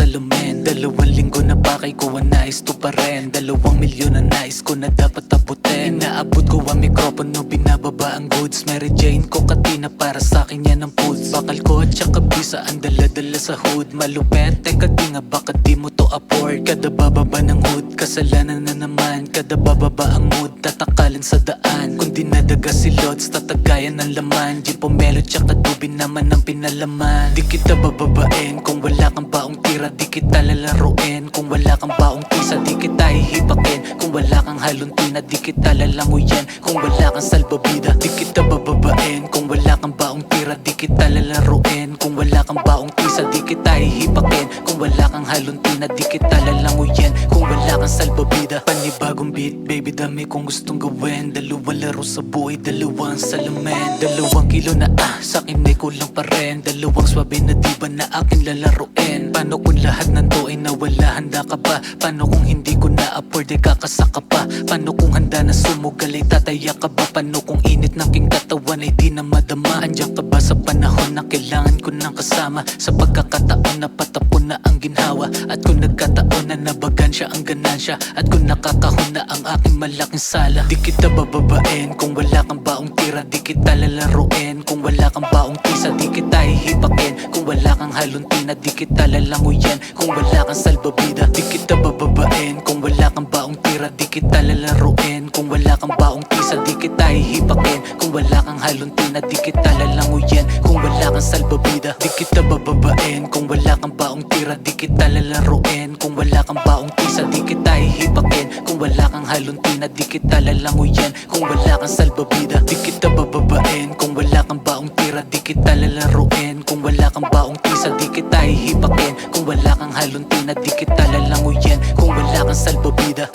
salamin. 2 linggo na bakay ko ang nais to pa rin. 2 milyon na nais ko na dapat abutin. Inaabot ko ang mikropono, binababa ang goods. Mary Jane ko katina para sa'kin yan ang foods. Bakal ko at saka bisa ang dala-dala sa hood. Malupet, teka di nga baka di mo to afford. Kada bababa ng hood, kasalanan na naman. Kada bababa ang mood, tatakalan sa daan. Kung dinadaga si Lods, tatagayan ng laman. Gin pomelo tsaka tubig naman ang pinalaman. Di kita bababain kung wala kang baong tira. Di kita lalaruin kung wala kang baong tisa. Di kita hihipakin kung wala kang haluntina. Di kita lalanguyan kung wala kang salbabida. Di kita bababain kung wala kang baong tira. Di kita lalaruin kung wala kang baong tisa. Di kita hihipakin kung wala kang haluntina. Di kita lalanguyan kung wala kang salbabida. Panibagong beat, baby, dami kong gustong gawin. 2 laro sa buhay, 2 salamin. 2 kilo na sa'kin ay kulang pa rin. 2 swabe na diba na aking lalaruin. Paano kung lahat ng to ay nawala, handa ka ba? Paano kung hindi ko na-afford ay kakasaka pa? Paano kung handa na sumugal ay tataya ka ba? Paano kung init ng king katawan ay di na madama? Andiyan ka ba sa panahon na kailangan ko ng kasama? Sa pagkakataon na patapon na ang ginhawa. At kung nagkataon na nabagan siya ang ganansya. At kung nakakahon na ang aking malaking sala. Di kita bababain kung wala kang baong tira. Di kita lalaruin kung wala kang baong tisa. Di kita hihipakin kung wala kang haluntina. Di kita lalanguyan kung wala kang salbabida. Di kita bababain kung wala kang baong tira. Di kita lalaruin kung wala kang baong tisa. Di kita hihipakin kung wala kang haluntina. Di kita lalanguyan kung wala kang salbabida. Di kita bababain kung wala kang baong tira. Di kita lalaruin kung wala kang baong tisa. Di kita hihipakin kung wala kang haluntina. Di kita lalanguyan kung wala kang salbabida. Di kita bababain kung wala kang baong tira. Di kita lalaruin kung wala kang baong tisa. Di kita hihipakin kung wala kang haluntina. Di kita lalanguyan kung wala kang salbabida.